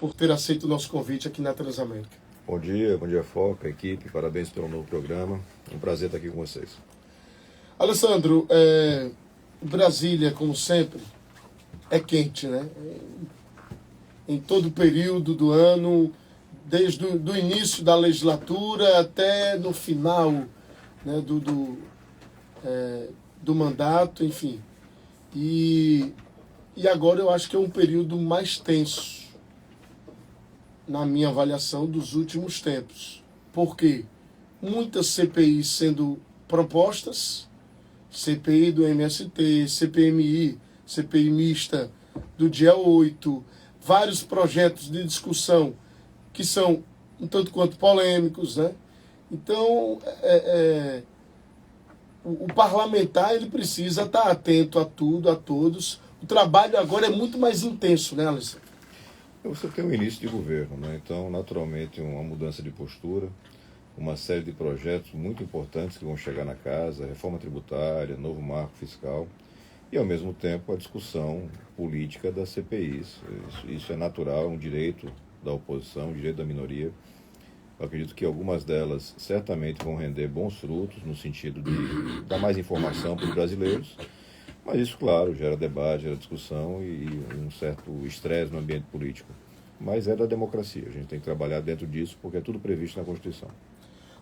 por ter aceito o nosso convite aqui na Transamérica. Bom dia Foca, equipe, parabéns pelo novo programa, um prazer estar aqui com vocês. Alessandro, Brasília, como sempre, é quente, né? Em todo o período do ano, desde o início da legislatura até no final, né, do mandato, enfim. E agora eu acho que é um período mais tenso, na minha avaliação, dos últimos tempos. Por quê? Muitas CPIs sendo propostas, CPI do MST, CPMI, CPI mista do dia 8, vários projetos de discussão que são um tanto quanto polêmicos, né? Então, o parlamentar ele precisa estar atento a tudo, a todos. O trabalho agora é muito mais intenso, né, Alessandro? Você tem um início de governo, né? Então, naturalmente, uma mudança de postura, uma série de projetos muito importantes que vão chegar na casa, reforma tributária, novo marco fiscal, e, ao mesmo tempo, a discussão política das CPIs. Isso é natural, é um direito da oposição, um direito da minoria. Eu acredito que algumas delas certamente vão render bons frutos, no sentido de dar mais informação para os brasileiros, mas isso, claro, gera debate, gera discussão e um certo estresse no ambiente político. Mas é da democracia, a gente tem que trabalhar dentro disso, porque é tudo previsto na Constituição.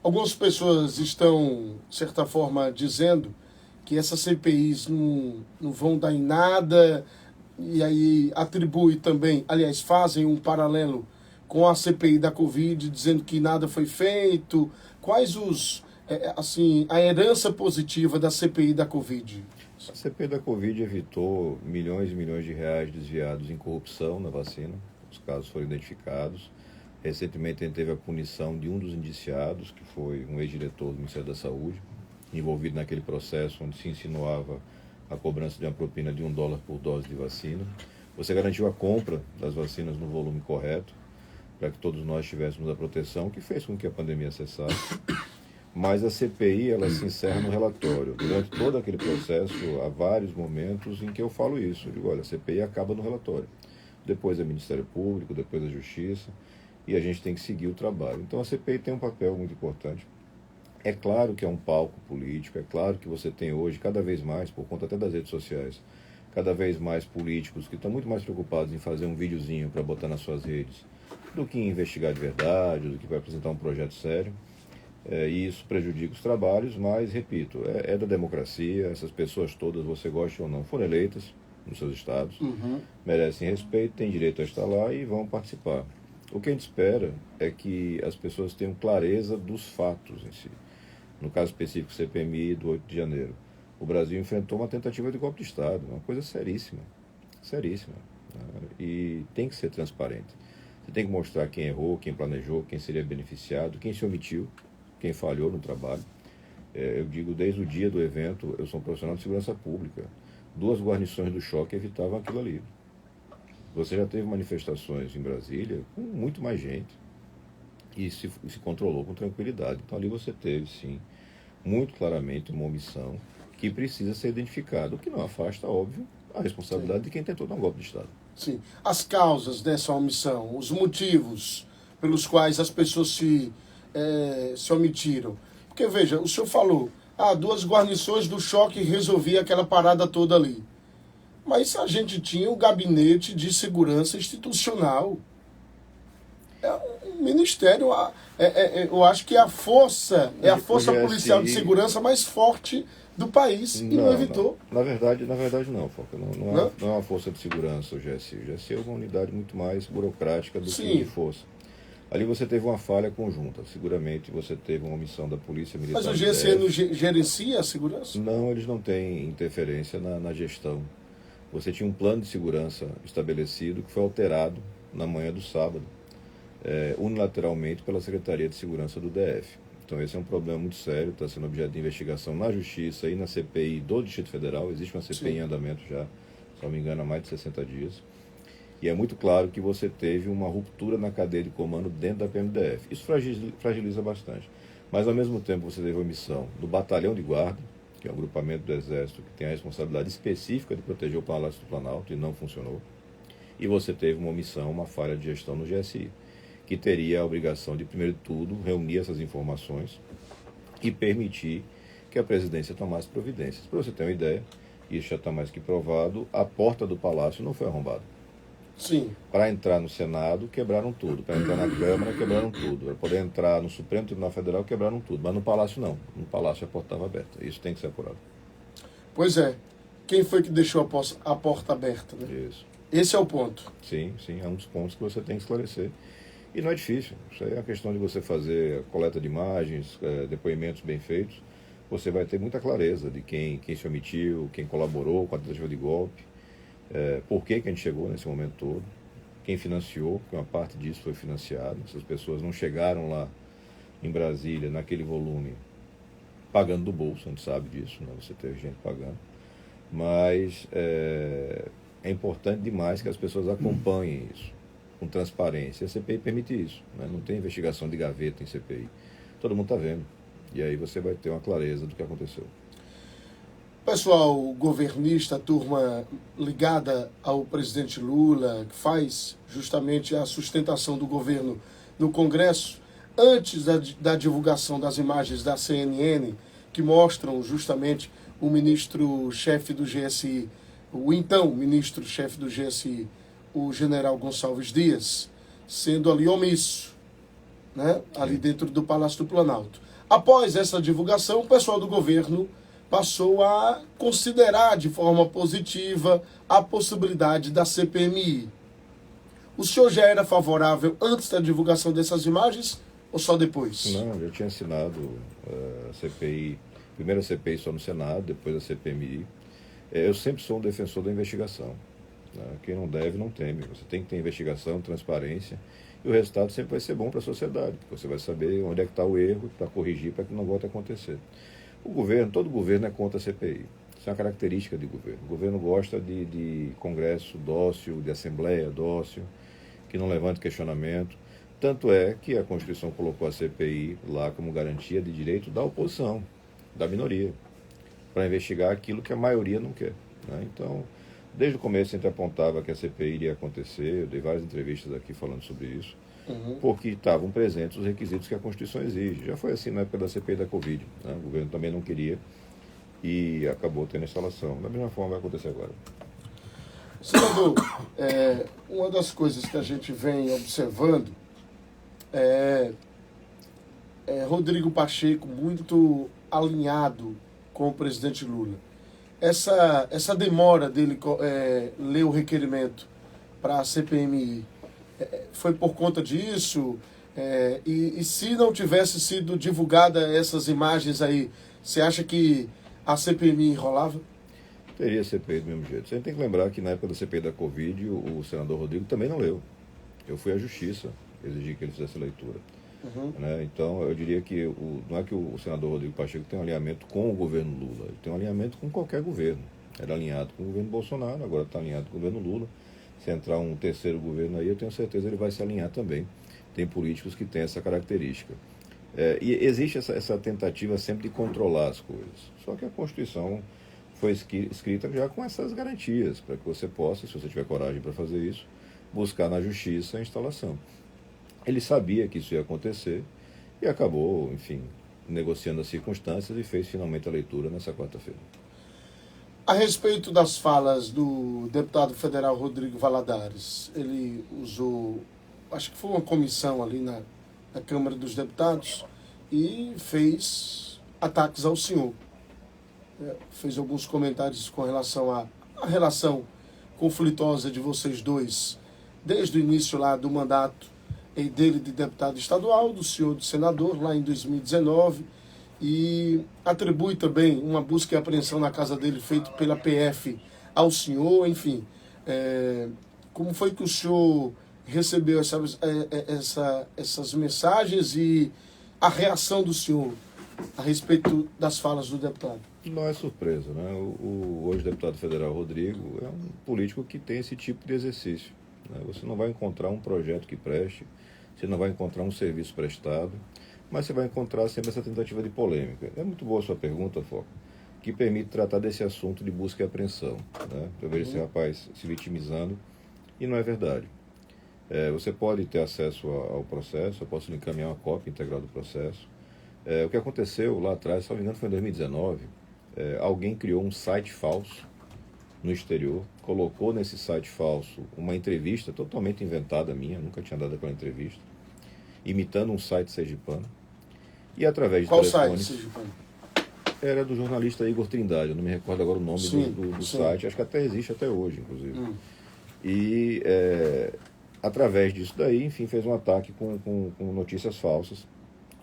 Algumas pessoas estão, de certa forma, dizendo que essas CPIs não vão dar em nada, e aí atribui também, aliás, fazem um paralelo com a CPI da Covid, dizendo que nada foi feito. Quais a herança positiva da CPI da Covid? A CPI da Covid evitou milhões e milhões de reais desviados em corrupção na vacina. Os casos foram identificados. Recentemente, a gente teve a punição de um dos indiciados, que foi um ex-diretor do Ministério da Saúde, envolvido naquele processo onde se insinuava a cobrança de uma propina de $1 por dose de vacina. Você garantiu a compra das vacinas no volume correto, para que todos nós tivéssemos a proteção, que fez com que a pandemia cessasse. Mas a CPI, ela se encerra no relatório. Durante todo aquele processo, há vários momentos em que eu falo isso. Eu digo, olha, a CPI acaba no relatório. Depois é Ministério Público, depois a Justiça, e a gente tem que seguir o trabalho. Então a CPI tem um papel muito importante. É claro que é um palco político, é claro que você tem hoje, cada vez mais, por conta até das redes sociais, cada vez mais políticos que estão muito mais preocupados em fazer um videozinho para botar nas suas redes, do que investigar de verdade, do que vai apresentar um projeto sério. E isso prejudica os trabalhos, mas, repito, é da democracia, essas pessoas todas, você gosta ou não, foram eleitas nos seus estados, merecem respeito, têm direito a estar lá e vão participar. O que a gente espera é que as pessoas tenham clareza dos fatos em si. No caso específico, CPMI do 8 de janeiro, o Brasil enfrentou uma tentativa de golpe de Estado, uma coisa seríssima, seríssima, né? E tem que ser transparente. Você tem que mostrar quem errou, quem planejou, quem seria beneficiado, quem se omitiu, quem falhou no trabalho. Eu digo, desde o dia do evento, eu sou um profissional de segurança pública. 2 guarnições do choque evitavam aquilo ali. Você já teve manifestações em Brasília com muito mais gente e se controlou com tranquilidade. Então ali você teve, sim, muito claramente uma omissão que precisa ser identificada, o que não afasta, óbvio, a responsabilidade de quem tentou dar um golpe de Estado. Sim. As causas dessa omissão, os motivos pelos quais as pessoas se omitiram. Porque, veja, o senhor falou, 2 guarnições do choque resolvia aquela parada toda ali. Mas a gente tinha o Gabinete de Segurança Institucional. É um ministério, eu acho que é a força policial de segurança mais forte do país, e não evitou. Não. Na verdade não, Foca. Não é uma força de segurança o GSI. O GSI é uma unidade muito mais burocrática do que de força. Ali você teve uma falha conjunta. Seguramente você teve uma omissão da Polícia Militar. Mas o GSE não gerencia a segurança? Não, eles não têm interferência na gestão. Você tinha um plano de segurança estabelecido que foi alterado na manhã do sábado, unilateralmente pela Secretaria de Segurança do DF. Então esse é um problema muito sério, está sendo objeto de investigação na Justiça e na CPI do Distrito Federal. Existe uma CPI em andamento já, se não me engano, há mais de 60 dias. E é muito claro que você teve uma ruptura na cadeia de comando dentro da PMDF. Isso fragiliza bastante. Mas, ao mesmo tempo, você teve a omissão do Batalhão de Guarda, que é um agrupamento do Exército que tem a responsabilidade específica de proteger o Palácio do Planalto, e não funcionou. e você teve uma omissão, uma falha de gestão no GSI, que teria a obrigação de, primeiro de tudo, reunir essas informações e permitir que a presidência tomasse providências. Para você ter uma ideia, isso já está mais que provado, a porta do Palácio não foi arrombada. Sim. Para entrar no Senado, quebraram tudo. Para entrar na Câmara, quebraram tudo. Para poder entrar no Supremo Tribunal Federal, quebraram tudo. Mas no Palácio, não. No Palácio, a porta estava aberta. Isso tem que ser apurado. Pois é. Quem foi que deixou a porta aberta, né? Isso. Esse é o ponto. Sim, sim. É um dos pontos que você tem que esclarecer. E não é difícil. Isso aí é uma questão de você fazer a coleta de imagens, depoimentos bem feitos. Você vai ter muita clareza de quem se omitiu, quem colaborou com a tentativa de golpe. Por que a gente chegou nesse momento todo, quem financiou, porque uma parte disso foi financiado, essas pessoas não chegaram lá em Brasília naquele volume pagando do bolso, a gente sabe disso, né? Você teve gente pagando, mas é importante demais que as pessoas acompanhem isso com transparência. A CPI permite isso, né? Não tem investigação de gaveta em CPI, todo mundo está vendo, e aí você vai ter uma clareza do que aconteceu. Pessoal governista, turma ligada ao presidente Lula, que faz justamente a sustentação do governo no Congresso, antes da divulgação das imagens da CNN, que mostram justamente o ministro-chefe do GSI, o então ministro-chefe do GSI, o general Gonçalves Dias, sendo ali omisso, né, ali dentro do Palácio do Planalto. Após essa divulgação, o pessoal do governo passou a considerar de forma positiva a possibilidade da CPMI. O senhor já era favorável antes da divulgação dessas imagens ou só depois? Não, eu já tinha assinado a CPI, primeiro a CPI só no Senado, depois a CPMI. Eu sempre sou um defensor da investigação, né? Quem não deve não teme. Você tem que ter investigação, transparência, e o resultado sempre vai ser bom para a sociedade, porque você vai saber onde é que está o erro para corrigir, para que não volte a acontecer. O governo, todo governo é contra a CPI. Isso é uma característica de governo. O governo gosta de Congresso dócil, de Assembleia dócil, que não levante questionamento. Tanto é que a Constituição colocou a CPI lá como garantia de direito da oposição, da minoria, para investigar aquilo que a maioria não quer, né? Então, desde o começo a gente apontava que a CPI iria acontecer, eu dei várias entrevistas aqui falando sobre isso, porque estavam presentes os requisitos que a Constituição exige. Já foi assim na época da CPI da Covid, né? O governo também não queria e acabou tendo a instalação. Da mesma forma vai acontecer agora. Senador, uma das coisas que a gente vem observando é Rodrigo Pacheco muito alinhado com o presidente Lula. Essa demora dele ler o requerimento para a CPMI foi por conta disso? E se não tivesse sido divulgada essas imagens aí, você acha que a CPMI enrolava? Teria CPI do mesmo jeito. Você tem que lembrar que na época da CPI da Covid, o senador Rodrigo também não leu. Eu fui à Justiça exigir que ele fizesse a leitura. Né? Então, eu diria que não é que o senador Rodrigo Pacheco tem um alinhamento com o governo Lula, ele tem um alinhamento com qualquer governo. Era alinhado com o governo Bolsonaro, agora está alinhado com o governo Lula. Se entrar um terceiro governo aí, eu tenho certeza que ele vai se alinhar também. Tem políticos que têm essa característica. E existe essa tentativa sempre de controlar as coisas. Só que a Constituição foi escrita já com essas garantias, para que você possa, se você tiver coragem para fazer isso, buscar na Justiça a instalação. Ele sabia que isso ia acontecer e acabou, enfim, negociando as circunstâncias e fez finalmente a leitura nessa quarta-feira. A respeito das falas do deputado federal Rodrigo Valadares, ele usou, acho que foi uma comissão ali na Câmara dos Deputados e fez ataques ao senhor. Fez alguns comentários com relação à relação conflituosa de vocês dois, desde o início lá do mandato dele de deputado estadual, do senhor de senador, lá em 2019, e atribui também uma busca e apreensão na casa dele feita pela PF ao senhor, enfim. Como foi que o senhor recebeu essas mensagens e a reação do senhor a respeito das falas do deputado? Não é surpresa, né? O hoje deputado federal Rodrigo é um político que tem esse tipo de exercício, né? Você não vai encontrar um projeto que preste, você não vai encontrar um serviço prestado, mas você vai encontrar sempre essa tentativa de polêmica. É muito boa a sua pergunta, Foco, que permite tratar desse assunto de busca e apreensão, né? Eu vejo esse rapaz se vitimizando E não é verdade. Você pode ter acesso ao processo, eu posso lhe encaminhar uma cópia integral do processo. O que aconteceu lá atrás, se não me engano foi em 2019, alguém criou um site falso no exterior, colocou nesse site falso uma entrevista totalmente inventada minha, nunca tinha dado aquela entrevista, imitando um site sergipano, e através de Qual telefones... site, sergipano? Era do jornalista Igor Trindade, eu não me recordo agora o nome do site, acho que até existe até hoje, inclusive. E através disso daí, enfim, fez um ataque com notícias falsas,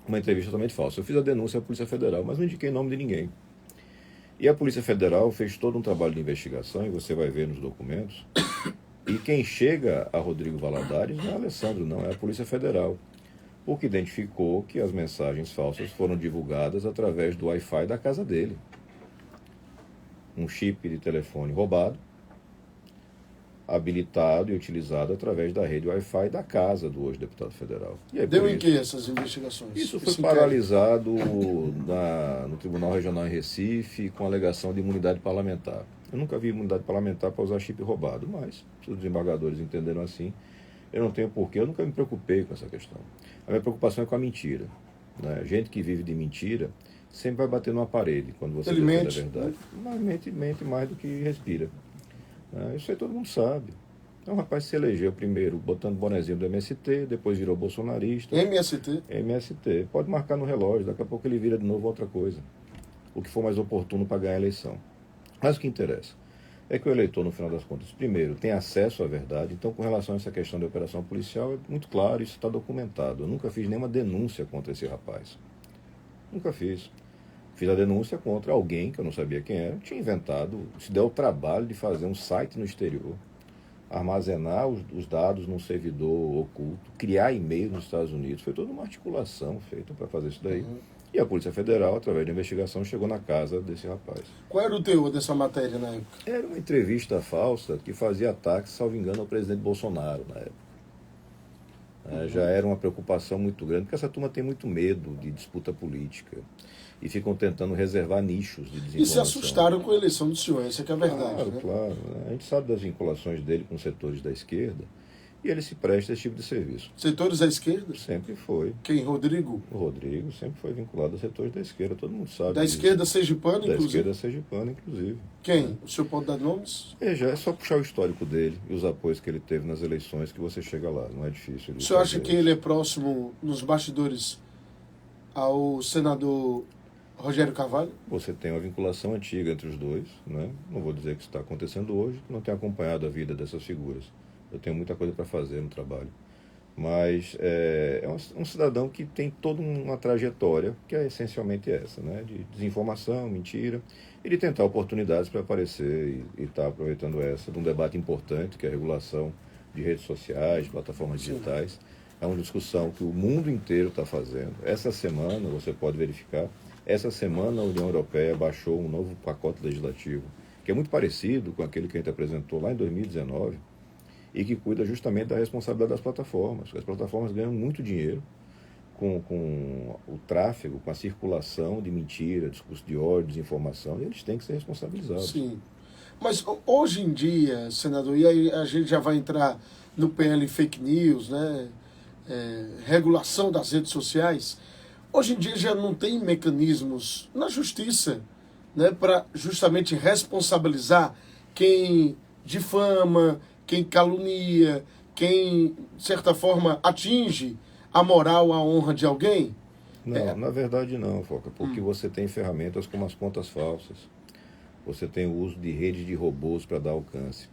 uma entrevista totalmente falsa. Eu fiz a denúncia à Polícia Federal, mas não indiquei nome de ninguém. E a Polícia Federal fez todo um trabalho de investigação, e você vai ver nos documentos, e quem chega a Rodrigo Valadares não é Alessandro, não, é a Polícia Federal, porque identificou que as mensagens falsas foram divulgadas através do Wi-Fi da casa dele. Um chip de telefone roubado, habilitado e utilizado através da rede Wi-Fi da casa do hoje deputado federal. E aí, deu em que essas investigações? Isso foi paralisado no Tribunal Regional em Recife com alegação de imunidade parlamentar. Eu nunca vi imunidade parlamentar para usar chip roubado, mas se os desembargadores entenderam assim, eu não tenho porquê, eu nunca me preocupei com essa questão. A minha preocupação é com a mentira. Né? Gente que vive de mentira sempre vai bater numa parede quando você defende a verdade. Mas mente mais do que respira. Isso aí todo mundo sabe. Então o rapaz se elegeu primeiro botando o bonezinho do MST, depois virou bolsonarista. MST? MST. Pode marcar no relógio, daqui a pouco ele vira de novo outra coisa. O que for mais oportuno para ganhar a eleição. Mas o que interessa é que o eleitor, no final das contas, primeiro, tem acesso à verdade. Então, com relação a essa questão de operação policial, é muito claro, isso está documentado. Eu nunca fiz nenhuma denúncia contra esse rapaz. Nunca fiz. Fiz a denúncia contra alguém, que eu não sabia quem era, tinha inventado, se deu o trabalho de fazer um site no exterior, armazenar os dados num servidor oculto, criar e-mail nos Estados Unidos. Foi toda uma articulação feita para fazer isso daí. E a Polícia Federal, através da investigação, chegou na casa desse rapaz. Qual era o teor dessa matéria na época? Era uma entrevista falsa que fazia ataques, salvo engano, ao presidente Bolsonaro na época. Já era uma preocupação muito grande, porque essa turma tem muito medo de disputa política e ficam tentando reservar nichos de desinformação. E se assustaram com a eleição do senhor, essa que é a verdade. Claro, né? claro. A gente sabe das vinculações dele com setores da esquerda e ele se presta a esse tipo de serviço. Setores da esquerda? Sempre foi. Quem? Rodrigo? O Rodrigo sempre foi vinculado a setores da esquerda, todo mundo sabe. Da esquerda sergipana, inclusive? Da esquerda sergipana, inclusive. Quem? O senhor pode dar nomes? É só puxar o histórico dele e os apoios que ele teve nas eleições que você chega lá, não é difícil. O senhor acha que ele é próximo, nos bastidores, ao senador Rogério Carvalho? Você tem uma vinculação antiga entre os dois, né? Não vou dizer que isso está acontecendo hoje, não tenho acompanhado a vida dessas figuras. Eu tenho muita coisa para fazer no trabalho. Mas é um cidadão que tem toda uma trajetória, que é essencialmente essa, né? De desinformação, mentira, e de tentar oportunidades para aparecer e estar aproveitando essa, de um debate importante, que é a regulação de redes sociais, plataformas digitais. É uma discussão que o mundo inteiro está fazendo. Essa semana, você pode verificar, essa semana a União Europeia baixou um novo pacote legislativo, que é muito parecido com aquele que a gente apresentou lá em 2019, e que cuida justamente da responsabilidade das plataformas. As plataformas ganham muito dinheiro com o tráfego, com a circulação de mentira, discurso de ódio, desinformação, e eles têm que ser responsabilizados. Sim. Mas hoje em dia, senador, e aí a gente já vai entrar no PL Fake News, né? Regulação das redes sociais, hoje em dia já não tem mecanismos na justiça, né, para justamente responsabilizar quem difama, quem calunia, quem, de certa forma, atinge a moral, a honra de alguém? Não, na verdade não, Foca, porque você tem ferramentas como as contas falsas, você tem o uso de redes de robôs para dar alcance.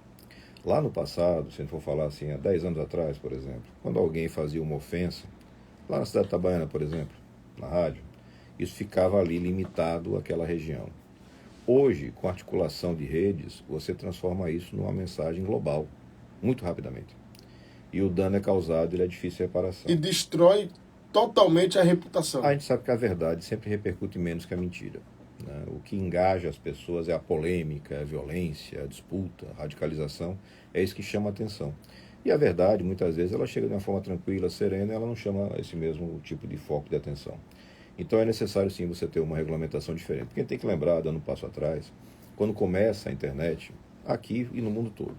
Lá no passado, se a gente for falar assim, há 10 anos atrás, por exemplo, quando alguém fazia uma ofensa, lá na cidade de Itabaiana, por exemplo, na rádio, isso ficava ali limitado àquela região. Hoje, com a articulação de redes, você transforma isso numa mensagem global, muito rapidamente. E o dano é causado, ele é difícil de reparação. E destrói totalmente a reputação. A gente sabe que a verdade sempre repercute menos que a mentira. Né? O que engaja as pessoas é a polêmica, a violência, a disputa, a radicalização. É isso que chama a atenção. E a verdade, muitas vezes, ela chega de uma forma tranquila, serena, e ela não chama esse mesmo tipo de foco de atenção. Então é necessário, sim, você ter uma regulamentação diferente. Porque a gente tem que lembrar, dando um passo atrás, quando começa a internet, aqui e no mundo todo,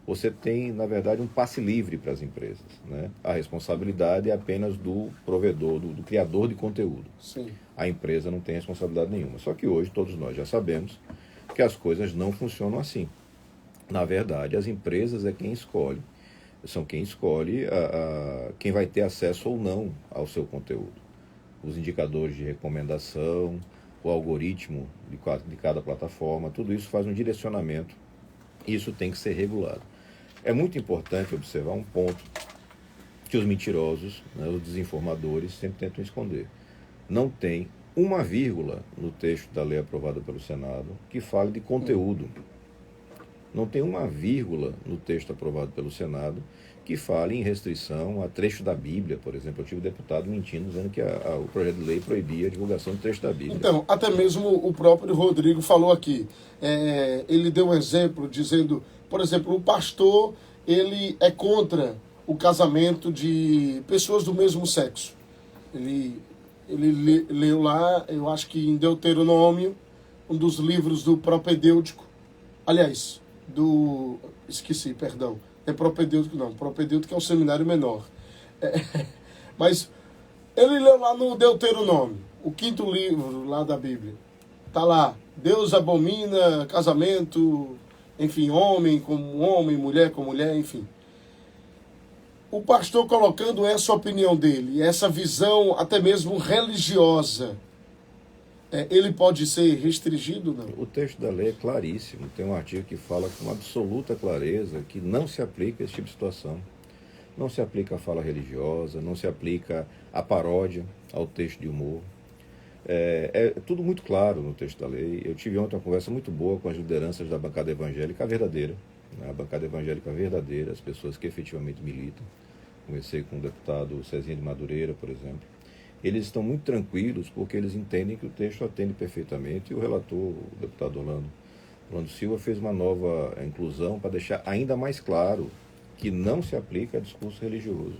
você tem, na verdade, um passe livre para as empresas, né? A responsabilidade é apenas do provedor, do criador de conteúdo. Sim. A empresa não tem responsabilidade nenhuma. Só que hoje todos nós já sabemos que as coisas não funcionam assim. Na verdade, as empresas é quem escolhe, são quem escolhe quem vai ter acesso ou não ao seu conteúdo. Os indicadores de recomendação, o algoritmo de cada plataforma, tudo isso faz um direcionamento. Isso tem que ser regulado. É muito importante observar um ponto que os mentirosos, né, os desinformadores, sempre tentam esconder. Não tem uma vírgula no texto da lei aprovada pelo Senado que fale de conteúdo. Não tem uma vírgula no texto aprovado pelo Senado que fale em restrição a trecho da Bíblia, por exemplo. Eu tive deputado mentindo, dizendo que o projeto de lei proibia a divulgação de trecho da Bíblia. Então, até mesmo o próprio Rodrigo falou aqui. Ele deu um exemplo dizendo, por exemplo, o pastor, ele é contra o casamento de pessoas do mesmo sexo. Ele leu lá, eu acho que em Deuteronômio, um dos livros do propedêutico. Aliás, esqueci, perdão. É propedêutico não. Propedêutico é um seminário menor. Mas ele leu lá no Deuteronômio, o 5º livro lá da Bíblia. Tá lá, Deus abomina casamento, enfim, homem com homem, mulher com mulher, enfim. O pastor colocando essa opinião dele, essa visão até mesmo religiosa, ele pode ser restringido, não? O texto da lei é claríssimo. Tem um artigo que fala com absoluta clareza que não se aplica esse tipo de situação. Não se aplica a fala religiosa, não se aplica a paródia, ao texto de humor. É tudo muito claro no texto da lei. Eu tive ontem uma conversa muito boa com as lideranças da bancada evangélica verdadeira, né? A bancada evangélica verdadeira, as pessoas que efetivamente militam. Conversei com o deputado Cezinha de Madureira, por exemplo. Eles estão muito tranquilos porque eles entendem que o texto atende perfeitamente. E o relator, o deputado Orlando Silva, fez uma nova inclusão para deixar ainda mais claro que não se aplica a discurso religioso.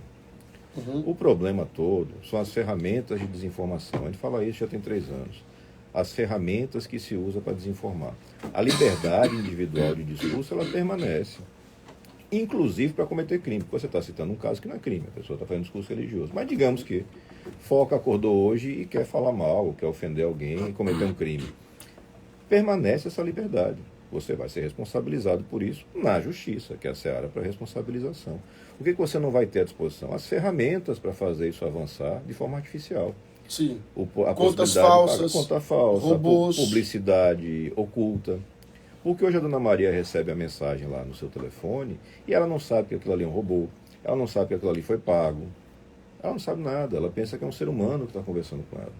Uhum. O problema todo são as ferramentas de desinformação. A gente fala isso já tem 3 anos. As ferramentas que se usa para desinformar. A liberdade individual de discurso, ela permanece. Inclusive para cometer crime. Porque você está citando um caso que não é crime, a pessoa está fazendo discurso religioso. Mas digamos que Foca acordou hoje e quer falar mal, ou quer ofender alguém e cometer um crime. Permanece essa liberdade. Você vai ser responsabilizado por isso na justiça, que é a seara para responsabilização. O que você não vai ter à disposição? As ferramentas para fazer isso avançar de forma artificial. Sim. A Contas falsas, conta falsa, robôs, publicidade oculta. Porque hoje a dona Maria recebe a mensagem lá no seu telefone e ela não sabe que aquilo ali é um robô, ela não sabe que aquilo ali foi pago, ela não sabe nada, ela pensa que é um ser humano que está conversando com ela.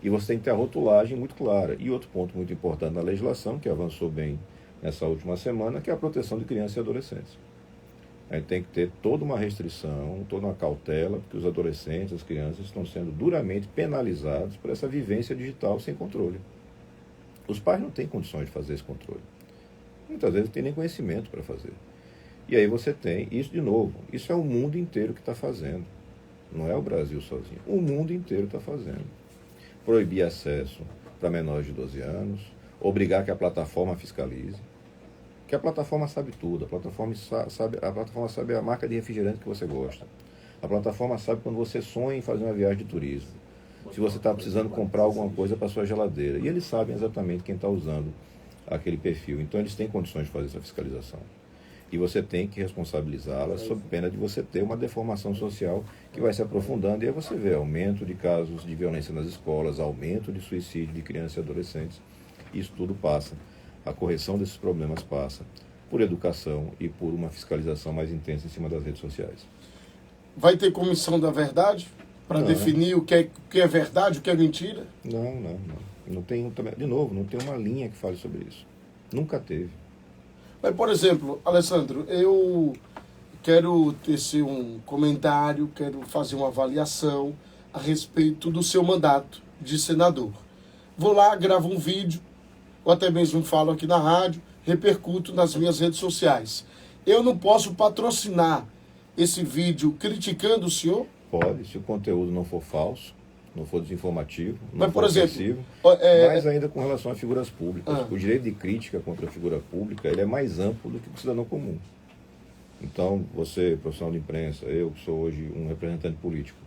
E você tem que ter a rotulagem muito clara. E outro ponto muito importante na legislação, que avançou bem nessa última semana, que é a proteção de crianças e adolescentes. A gente tem que ter toda uma restrição, toda uma cautela, porque os adolescentes, as crianças, estão sendo duramente penalizados por essa vivência digital sem controle. Os pais não têm condições de fazer esse controle. Muitas vezes não tem nem conhecimento para fazer. E aí você tem isso de novo. Isso é o mundo inteiro que está fazendo. Não é o Brasil sozinho. O mundo inteiro está fazendo. Proibir acesso para menores de 12 anos, obrigar que a plataforma fiscalize. Que a plataforma sabe tudo. A plataforma sabe a marca de refrigerante que você gosta. A plataforma sabe quando você sonha em fazer uma viagem de turismo. Se você está precisando comprar alguma coisa para sua geladeira. E eles sabem exatamente quem está usando aquele perfil. Então eles têm condições de fazer essa fiscalização. E você tem que responsabilizá-las sob pena de você ter uma deformação social que vai se aprofundando. E aí você vê aumento de casos de violência nas escolas, aumento de suicídio de crianças e adolescentes. Isso tudo passa. A correção desses problemas passa por educação e por uma fiscalização mais intensa em cima das redes sociais. Vai ter comissão da verdade para definir o que é verdade, o que é mentira? Não tem, de novo, não tem uma linha que fale sobre isso. Nunca teve. Mas, por exemplo, Alessandro, eu quero tecer um comentário, quero fazer uma avaliação a respeito do seu mandato de senador. Vou lá, gravo um vídeo, ou até mesmo falo aqui na rádio, repercuto nas minhas redes sociais. Eu não posso patrocinar esse vídeo criticando o senhor? Pode, se o conteúdo não for falso, não for desinformativo, não mas, for ofensivo, mas ainda com relação a figuras públicas. O direito de crítica contra a figura pública ele é mais amplo do que o cidadão comum. Então, você, profissional de imprensa, eu que sou hoje um representante político,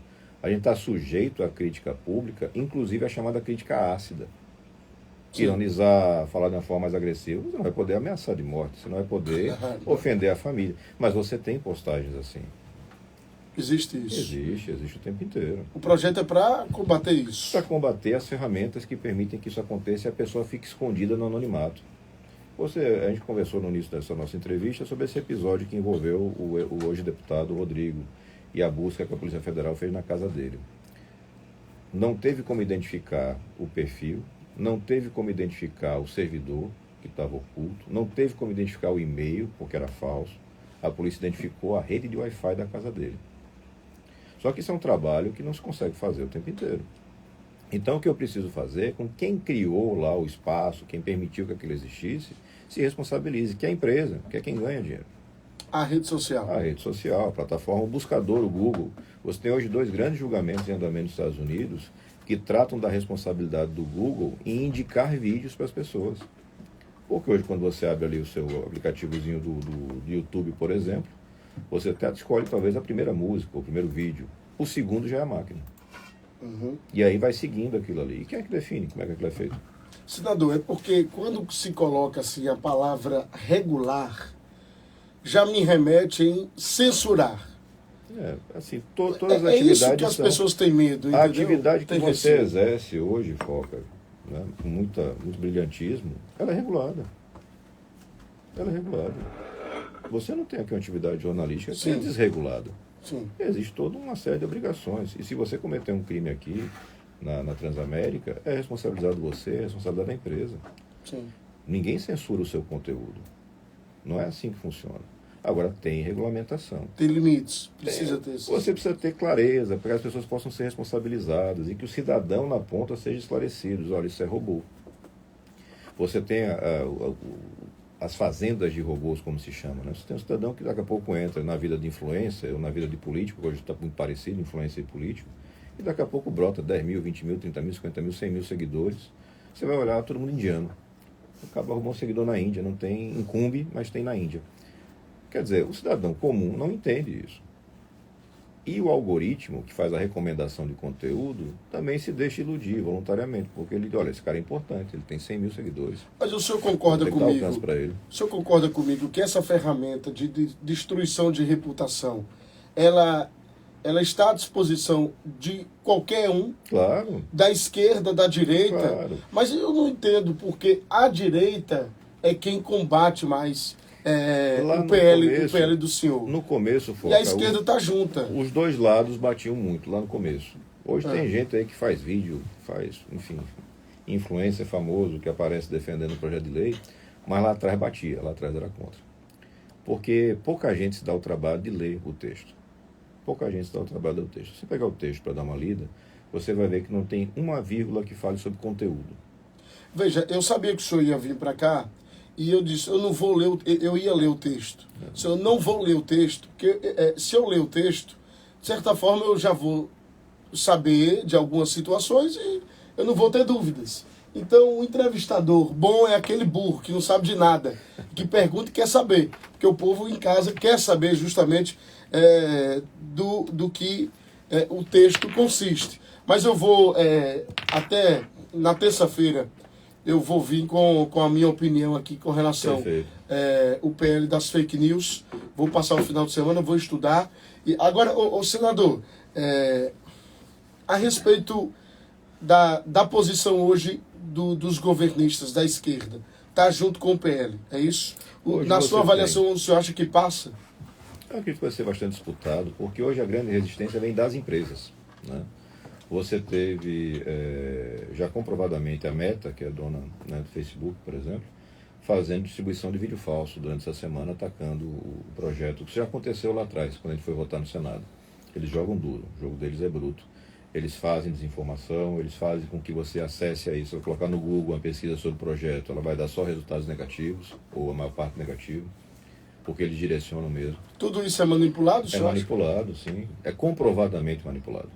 a gente está sujeito à crítica pública, inclusive a chamada crítica ácida. Ironizar, falar de uma forma mais agressiva, você não vai poder ameaçar de morte, você não vai poder ofender a família. Mas você tem postagens assim. Existe isso. Existe o tempo inteiro. O projeto é para combater isso. Para combater as ferramentas que permitem que isso aconteça e a pessoa fique escondida no anonimato. A gente conversou no início dessa nossa entrevista sobre esse episódio que envolveu o hoje deputado Rodrigo e a busca que a Polícia Federal fez na casa dele. Não teve como identificar o perfil, não teve como identificar o servidor, que estava oculto, não teve como identificar o e-mail, porque era falso. A polícia identificou a rede de Wi-Fi da casa dele. Só que isso é um trabalho que não se consegue fazer o tempo inteiro. Então, o que eu preciso fazer é com quem criou lá o espaço, quem permitiu que aquilo existisse, se responsabilize, que é a empresa, que é quem ganha dinheiro. A rede social. A rede social, a plataforma, o buscador, o Google. Você tem hoje 2 grandes julgamentos em andamento nos Estados Unidos que tratam da responsabilidade do Google em indicar vídeos para as pessoas. Porque hoje, quando você abre ali o seu aplicativozinho do YouTube, por exemplo, você até escolhe talvez a primeira música, ou o primeiro vídeo. O segundo já é a máquina. Uhum. E aí vai seguindo aquilo ali. E quem é que define como é que aquilo é feito? Senador, é porque quando se coloca assim a palavra regular, já me remete em censurar. Assim, todas as é atividades isso que as pessoas têm medo, entendeu? A atividade que Tem você receio. exerce hoje, Foca, né, com muito brilhantismo, ela é regulada. Ela é regulada. Você não tem aqui uma atividade jornalística que é desregulada. Sim. Existe toda uma série de obrigações. E se você cometer um crime aqui, na Transamérica, é responsabilidade você, é responsabilidade da empresa. Sim. Ninguém censura o seu conteúdo. Não é assim que funciona. Agora, tem regulamentação. Tem limites. Precisa ter isso. Você precisa ter clareza para que as pessoas possam ser responsabilizadas e que o cidadão na ponta seja esclarecido. Olha, isso é robô. Você tem as fazendas de robôs, como se chama, né? Você tem um cidadão que daqui a pouco entra na vida de influência ou na vida de político, hoje está muito parecido, influência e político, e daqui a pouco brota 10 mil, 20 mil, 30 mil, 50 mil, 100 mil seguidores. Você vai olhar, todo mundo indiano. Acaba arrumando um seguidor na Índia, não tem incumbe, mas tem na Índia. Quer dizer, o cidadão comum não entende isso. E o algoritmo, que faz a recomendação de conteúdo, também se deixa iludir voluntariamente, porque ele diz, olha, esse cara é importante, ele tem 100 mil seguidores. Mas o senhor concorda comigo? Ele. O senhor concorda comigo que essa ferramenta de destruição de reputação, ela está à disposição de qualquer um, claro, da esquerda, da direita, claro. Mas eu não entendo porque a direita é quem combate mais o PL do senhor. No começo, e a esquerda está junta. Os dois lados batiam muito lá no começo. Hoje tem gente aí que faz vídeo, enfim, influencer famoso que aparece defendendo o projeto de lei, mas lá atrás batia, lá atrás era contra. Porque pouca gente se dá o trabalho de ler o texto. Pouca gente se dá o trabalho de ler o texto. Se você pegar o texto para dar uma lida, você vai ver que não tem uma vírgula que fale sobre conteúdo. Veja, eu sabia que o senhor ia vir para cá, e eu disse, eu não vou ler, eu ia ler o texto. Se eu não vou ler o texto, porque se eu ler o texto, de certa forma eu já vou saber de algumas situações e eu não vou ter dúvidas. Então o entrevistador bom é aquele burro que não sabe de nada, que pergunta e quer saber. Porque o povo em casa quer saber justamente do que o texto consiste. Mas eu vou, até na terça-feira, eu vou vir com a minha opinião aqui com relação ao PL das fake news. Vou passar o final de semana, vou estudar. E agora, senador, a respeito da posição hoje dos governistas da esquerda, está junto com o PL, é isso? Na sua avaliação, o senhor acha que passa? Eu acredito que vai ser bastante disputado, porque hoje a grande resistência vem das empresas, né? Você teve, já comprovadamente, a Meta, que é a dona, né, do Facebook, por exemplo, fazendo distribuição de vídeo falso durante essa semana, atacando o projeto. Isso já aconteceu lá atrás, quando a gente foi votar no Senado. Eles jogam duro, o jogo deles é bruto. Eles fazem desinformação, eles fazem com que você acesse a isso. Se eu colocar no Google uma pesquisa sobre o projeto, ela vai dar só resultados negativos, ou a maior parte negativo, porque eles direcionam mesmo. Tudo isso é manipulado, senhor? É manipulado, sim. É comprovadamente manipulado.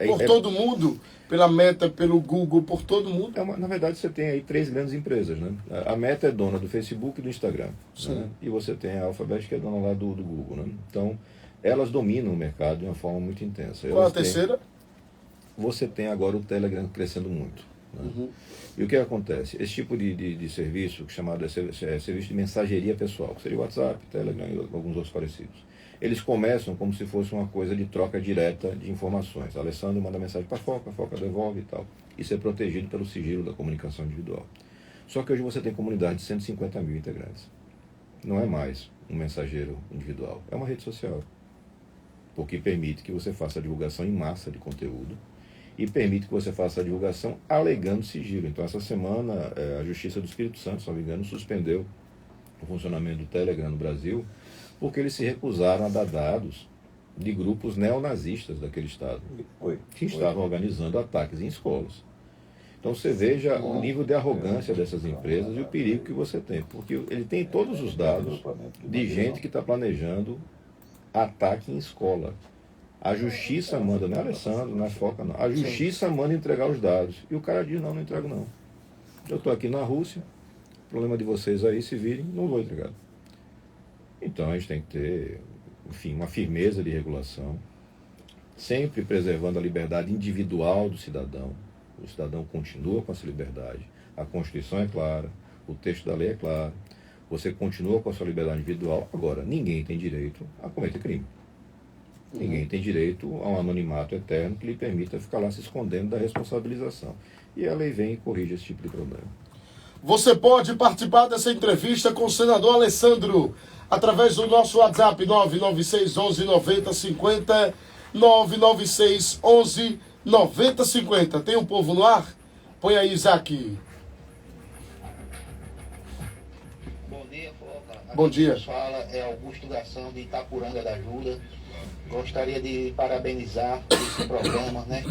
Por todo mundo? Pela Meta, pelo Google, por todo mundo? Na verdade, você tem aí 3 grandes empresas, né? A Meta é dona do Facebook e do Instagram. Né? E você tem a Alphabet, que é dona lá do Google. Né? Então, elas dominam o mercado de uma forma muito intensa. Qual a terceira? Você tem agora o Telegram crescendo muito. Né? E o que acontece? Esse tipo de serviço, chamado serviço de mensageria pessoal, que seria o WhatsApp, Telegram e alguns outros parecidos, eles começam como se fosse uma coisa de troca direta de informações. A Alessandro manda mensagem para a Foca devolve e tal. Isso é protegido pelo sigilo da comunicação individual. Só que hoje você tem comunidade de 150 mil integrantes. Não é mais um mensageiro individual, é uma rede social. Porque permite que você faça a divulgação em massa de conteúdo e permite que você faça a divulgação alegando sigilo. Então, essa semana, a Justiça do Espírito Santo, se não me engano, suspendeu o funcionamento do Telegram no Brasil, porque eles se recusaram a dar dados de grupos neonazistas daquele estado, que estavam organizando ataques em escolas. Então você veja o nível de arrogância dessas empresas e o perigo que você tem, porque ele tem todos os dados de gente que está planejando ataque em escola. A justiça manda, não é Alessandro, não é Foca, não. A justiça manda entregar os dados. E o cara diz, não entrego não. Eu estou aqui na Rússia, problema de vocês aí, se virem, não vou entregar. Então a gente tem que ter, enfim, uma firmeza de regulação, sempre preservando a liberdade individual do cidadão. O cidadão continua com essa liberdade. A Constituição é clara, o texto da lei é claro. Você continua com a sua liberdade individual. Agora, ninguém tem direito a cometer crime. Ninguém tem direito a um anonimato eterno que lhe permita ficar lá se escondendo da responsabilização. E a lei vem e corrige esse tipo de problema. Você pode participar dessa entrevista com o senador Alessandro através do nosso WhatsApp 996 11 90 50, 996 11 90 50. Tem um povo no ar? Põe aí, Isaac. Bom dia, Foca. Bom dia. Quem fala é Augusto Gação, de Itapuranga da Ajuda. Gostaria de parabenizar por esse programa, né?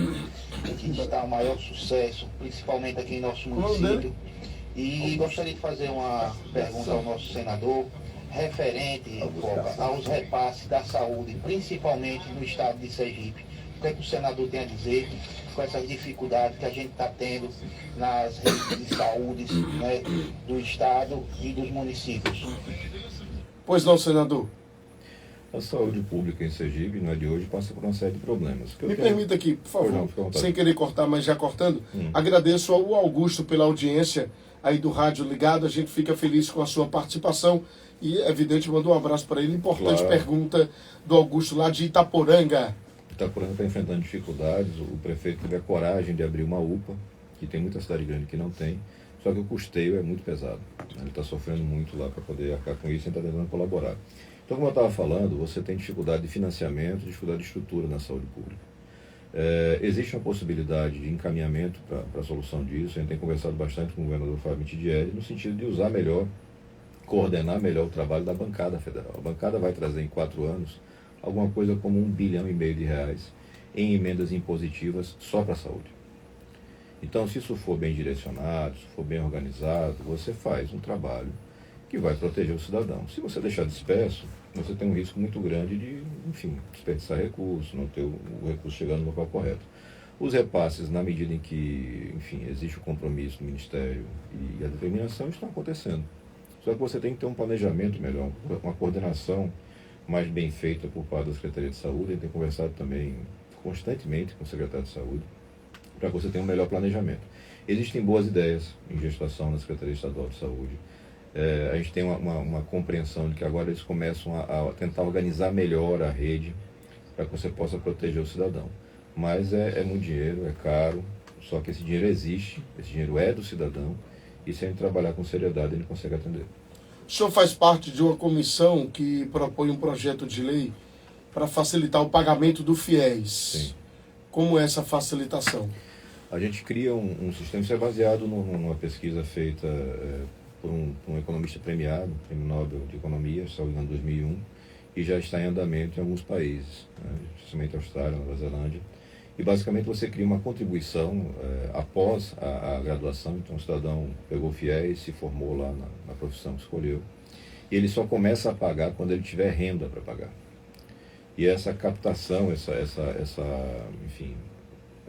Que está o maior sucesso, principalmente aqui em nosso município. E gostaria de fazer uma pergunta ao nosso senador, referente, Foca, aos repasses da saúde, principalmente no estado de Sergipe. O que é que o senador tem a dizer com essas dificuldades que a gente está tendo nas redes de saúde, né, do estado e dos municípios? Pois não, senador. A saúde pública em Sergipe, não é de hoje, passa por uma série de problemas. Me permita aqui, por favor, sem querer cortar, mas já cortando, agradeço ao Augusto pela audiência aí do Rádio Ligado, a gente fica feliz com a sua participação e, evidente, mandou um abraço para ele. Importante pergunta do Augusto lá de Itaporanga. Itaporanga está enfrentando dificuldades, o prefeito teve a coragem de abrir uma UPA, que tem muita cidade grande que não tem, só que o custeio é muito pesado. Ele está sofrendo muito lá para poder arcar com isso e está tentando colaborar. Então, como eu estava falando, você tem dificuldade de financiamento, dificuldade de estrutura na saúde pública. Existe uma possibilidade de encaminhamento para a solução disso. A gente tem conversado bastante com o governador Fábio Mitidieri no sentido de usar melhor, coordenar melhor o trabalho da bancada federal. A bancada vai trazer em 4 anos alguma coisa como R$1,5 bilhão em emendas impositivas só para a saúde. Então, se isso for bem direcionado, se for bem organizado, você faz um trabalho que vai proteger o cidadão. Se você deixar disperso, você tem um risco muito grande de, enfim, desperdiçar recursos, não ter o recurso chegando no local correto. Os repasses, na medida em que, enfim, existe o compromisso do Ministério e a determinação, estão acontecendo. Só que você tem que ter um planejamento melhor, uma coordenação mais bem feita por parte da Secretaria de Saúde. A gente tem conversado também constantemente com o secretário de Saúde, para que você tenha um melhor planejamento. Existem boas ideias em gestação na Secretaria Estadual de Saúde. A gente tem uma compreensão de que agora eles começam a tentar organizar melhor a rede para que você possa proteger o cidadão. Mas é muito dinheiro, é caro, só que esse dinheiro existe, esse dinheiro é do cidadão, e se a gente trabalhar com seriedade, ele consegue atender. O senhor faz parte de uma comissão que propõe um projeto de lei para facilitar o pagamento do FIES. Sim. Como é essa facilitação? A gente cria um sistema, isso é baseado numa pesquisa feita por um economista premiado, Prêmio Nobel de Economia, salvo engano, 2001, e já está em andamento em alguns países, né, especialmente Austrália, Nova Zelândia. E basicamente você cria uma contribuição após a graduação. Então o cidadão pegou o FIES, se formou lá na profissão que escolheu, e ele só começa a pagar quando ele tiver renda para pagar. E essa captação, enfim,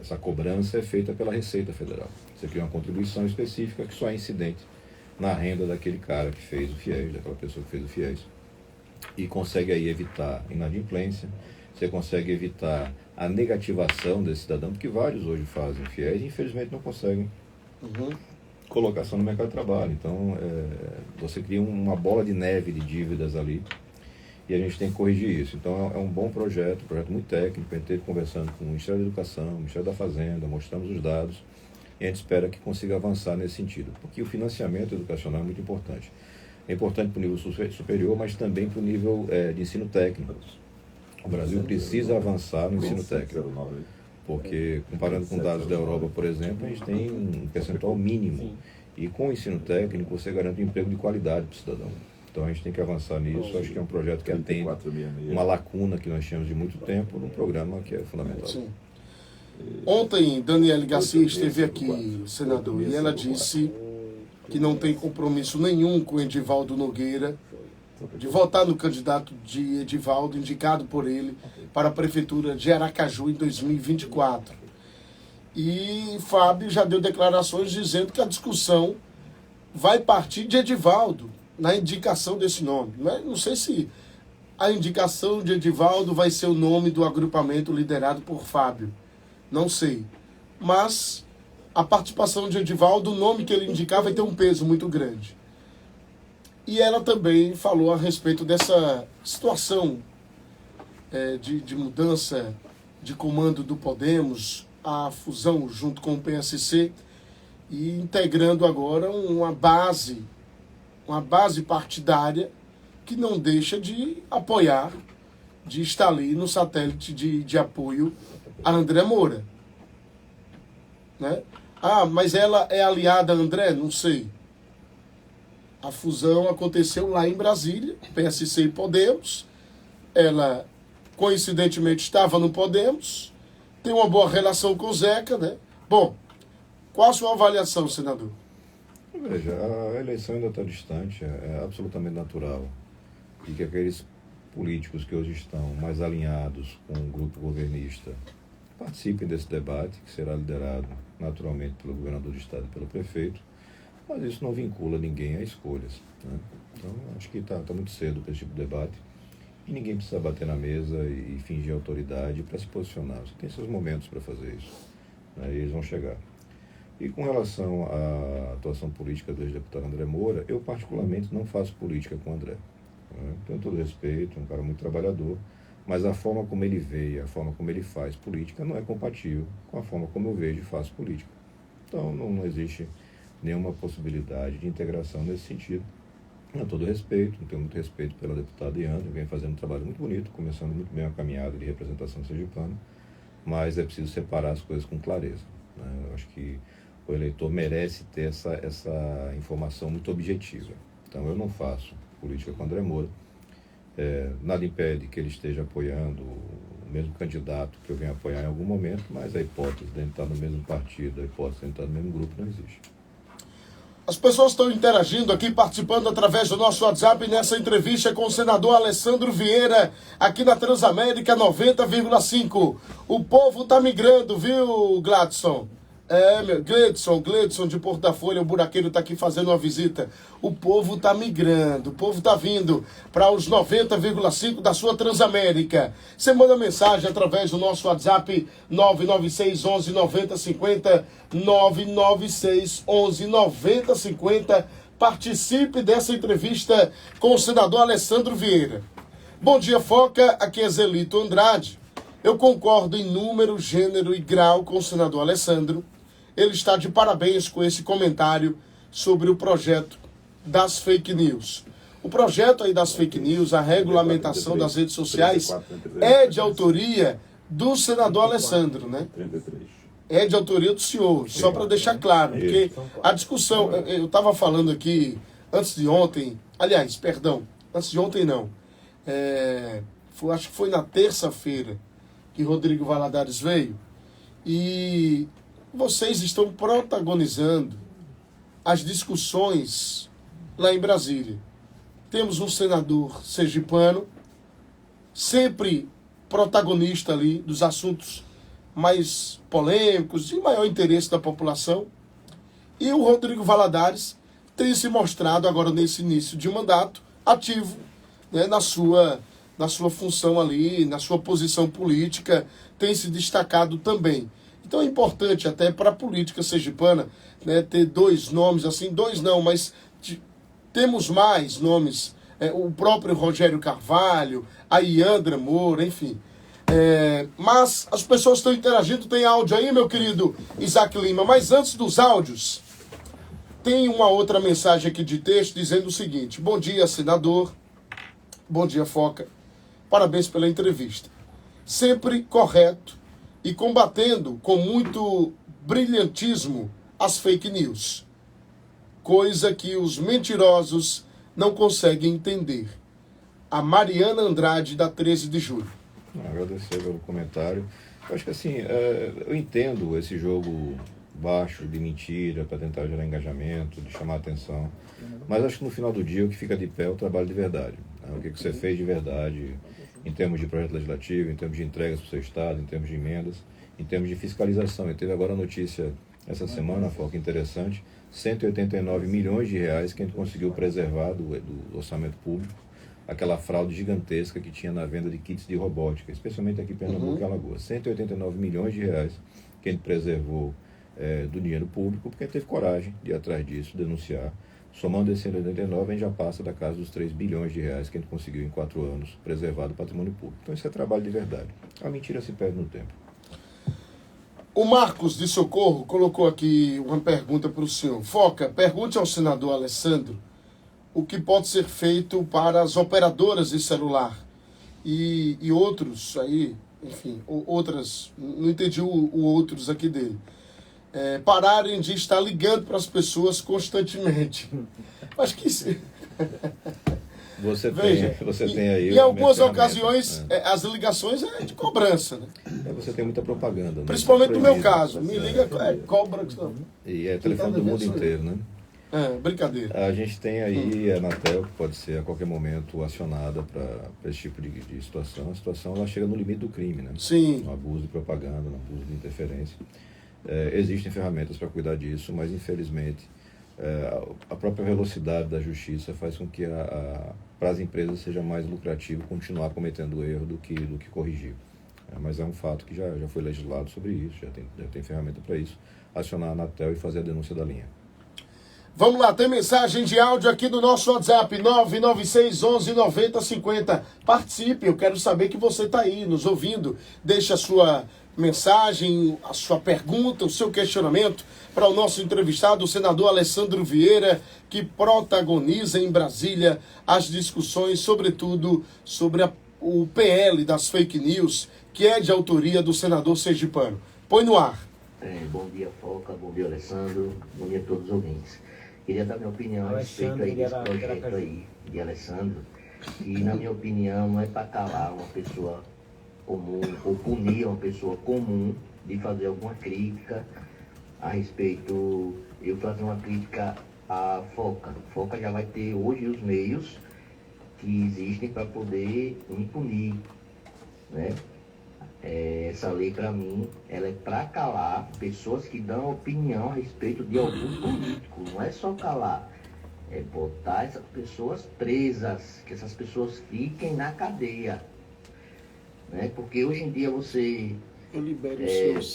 essa cobrança é feita pela Receita Federal. Você cria uma contribuição específica que só é incidente na renda daquele cara que fez o FIES, daquela pessoa que fez o FIES. E consegue aí evitar inadimplência, você consegue evitar a negativação desse cidadão, porque vários hoje fazem FIES e infelizmente não conseguem colocação no mercado de trabalho. Então, você cria uma bola de neve de dívidas ali e a gente tem que corrigir isso. Então, é um bom projeto muito técnico. A gente esteve conversando com o Ministério da Educação, o Ministério da Fazenda, mostramos os dados e a gente espera que consiga avançar nesse sentido, porque o financiamento educacional é muito importante. É importante para o nível superior, mas também para o nível de ensino técnico. O Brasil precisa avançar no ensino técnico, porque, comparando com dados da Europa, por exemplo, a gente tem um percentual mínimo. E com o ensino técnico, você garante um emprego de qualidade para o cidadão. Então, a gente tem que avançar nisso. Acho que é um projeto que atende uma lacuna que nós tínhamos de muito tempo, num programa que é fundamental. Sim. Ontem, Daniele Garcia esteve aqui, senador, e ela disse que não tem compromisso nenhum com Edivaldo Nogueira, de votar no candidato de Edivaldo, indicado por ele, para a Prefeitura de Aracaju em 2024. E Fábio já deu declarações dizendo que a discussão vai partir de Edivaldo, na indicação desse nome. Não sei se a indicação de Edivaldo vai ser o nome do agrupamento liderado por Fábio. Não sei. Mas a participação de Edivaldo, o nome que ele indicar, vai ter um peso muito grande. E ela também falou a respeito dessa situação de mudança de comando do Podemos, a fusão junto com o PSC, e integrando agora uma base partidária que não deixa de apoiar, de estar ali no satélite de apoio a André Moura. Né? Ah, mas ela é aliada a André? Não sei. A fusão aconteceu lá em Brasília, PSC e Podemos. Ela, coincidentemente, estava no Podemos, tem uma boa relação com o Zeca, né? Bom, qual a sua avaliação, senador? Veja, a eleição ainda está distante, é absolutamente natural e que aqueles políticos que hoje estão mais alinhados com o grupo governista participem desse debate, que será liderado naturalmente pelo governador do estado e pelo prefeito, mas isso não vincula ninguém a escolhas. Né? Então, acho que está muito cedo para esse tipo de debate e ninguém precisa bater na mesa e fingir autoridade para se posicionar. Você tem seus momentos para fazer isso, né? E eles vão chegar. E com relação à atuação política do ex-deputado André Moura, eu particularmente não faço política com o André. Né? Tenho todo respeito, um cara muito trabalhador, mas a forma como ele vê, a forma como ele faz política não é compatível com a forma como eu vejo e faço política. Então não existe nenhuma possibilidade de integração nesse sentido. Com todo respeito, tenho muito respeito pela deputada Iana, que vem fazendo um trabalho muito bonito, começando muito bem a caminhada de representação sergipana, mas é preciso separar as coisas com clareza. Né? Eu acho que o eleitor merece ter essa informação muito objetiva. Então eu não faço política com André Moura. Nada impede que ele esteja apoiando o mesmo candidato que eu venho apoiar em algum momento, mas a hipótese de ele estar no mesmo partido, a hipótese de ele estar no mesmo grupo não existe. As pessoas estão interagindo aqui, participando através do nosso WhatsApp nessa entrevista com o senador Alessandro Vieira, aqui na Transamérica 90,5. O povo tá migrando, viu, Gladson? Gledson de Porto da Folha, o buraqueiro tá aqui fazendo uma visita. O povo tá migrando, o povo tá vindo para os 90,5 da sua Transamérica. Você manda mensagem através do nosso WhatsApp 996 11 90 50, 996 11 90 50. Participe dessa entrevista com o senador Alessandro Vieira. Bom dia, Foca, aqui é Zelito Andrade. Eu concordo em número, gênero e grau com o senador Alessandro. Ele está de parabéns com esse comentário sobre o projeto das fake news. O projeto aí das fake news, a regulamentação das redes sociais, é de autoria do senador Alessandro, né? É de autoria do senhor, só para deixar claro, porque a discussão, eu estava falando aqui antes de ontem, aliás, perdão, antes de ontem não, acho que foi na terça-feira que Rodrigo Valadares veio, e vocês estão protagonizando as discussões lá em Brasília. Temos um senador sergipano, sempre protagonista ali dos assuntos mais polêmicos, de maior interesse da população. E o Rodrigo Valadares tem se mostrado agora nesse início de mandato ativo, né, na sua função ali, na sua posição política, tem se destacado também. Então é importante até para a política sergipana, né, ter dois nomes, assim, dois não, mas temos mais nomes, o próprio Rogério Carvalho, a Iandra Moura, enfim. Mas as pessoas estão interagindo, tem áudio aí, meu querido Isaac Lima, mas antes dos áudios, tem uma outra mensagem aqui de texto dizendo o seguinte: bom dia, senador, bom dia, Foca, parabéns pela entrevista, sempre correto e combatendo com muito brilhantismo as fake news, coisa que os mentirosos não conseguem entender. A Mariana Andrade, da 13 de julho. Agradecer pelo comentário. Eu acho que assim, eu entendo esse jogo baixo de mentira para tentar gerar engajamento, de chamar atenção, mas acho que no final do dia o que fica de pé é o trabalho de verdade, né? O que você fez de verdade em termos de projeto legislativo, em termos de entregas para o seu estado, em termos de emendas, em termos de fiscalização. E teve agora a notícia essa semana, Foca, interessante, 189 milhões de reais que a gente conseguiu preservar do orçamento público, aquela fraude gigantesca que tinha na venda de kits de robótica, especialmente aqui em Pernambuco e Alagoas. 189 milhões de reais que a gente preservou do dinheiro público, porque a gente teve coragem de ir atrás disso, denunciar. Somando esse 189, a gente já passa da casa dos 3 bilhões de reais que a gente conseguiu em 4 anos preservar do patrimônio público. Então isso é trabalho de verdade. A mentira se perde no tempo. O Marcos de Socorro colocou aqui uma pergunta para o senhor. Foca, pergunte ao senador Alessandro o que pode ser feito para as operadoras de celular e outros aí, enfim, outras, não entendi o outros aqui dele, pararem de estar ligando para as pessoas constantemente. Acho que isso... Você tem aí... Em algumas ocasiões, as ligações é de cobrança, né? Você tem muita propaganda. Né? Principalmente no meu caso. Me liga, cobra. E é telefone do mundo inteiro, né? Brincadeira. A gente tem aí a Anatel, que pode ser a qualquer momento acionada para esse tipo de situação. A situação ela chega no limite do crime, né? Sim. No abuso de propaganda, no abuso de interferência. Existem ferramentas para cuidar disso, mas infelizmente a própria velocidade da justiça faz com que para as empresas seja mais lucrativo continuar cometendo erro do que corrigir. Mas é um fato que já foi legislado sobre isso, já tem ferramenta para isso, acionar a Anatel e fazer a denúncia da linha. Vamos lá, tem mensagem de áudio aqui no nosso WhatsApp, 996 11 90 50. Participe, eu quero saber que você está aí nos ouvindo. Deixe a sua mensagem, a sua pergunta, o seu questionamento para o nosso entrevistado, o senador Alessandro Vieira, que protagoniza em Brasília as discussões, sobretudo sobre o PL das fake news, que é de autoria do senador sergipano. Põe no ar. Bom dia, Foca, bom dia, Alessandro, bom dia a todos os ouvintes. Queria dar minha opinião a respeito aí desse projeto aí de Alessandro, que na minha opinião não é para calar uma pessoa comum ou punir uma pessoa comum de fazer alguma crítica a respeito. Eu fazer uma crítica à Foca. Foca já vai ter hoje os meios que existem para poder me punir, né? Essa lei, para mim, ela é para calar pessoas que dão opinião a respeito de algum político. Não é só calar, é botar essas pessoas presas, que essas pessoas fiquem na cadeia, né? Porque hoje em dia você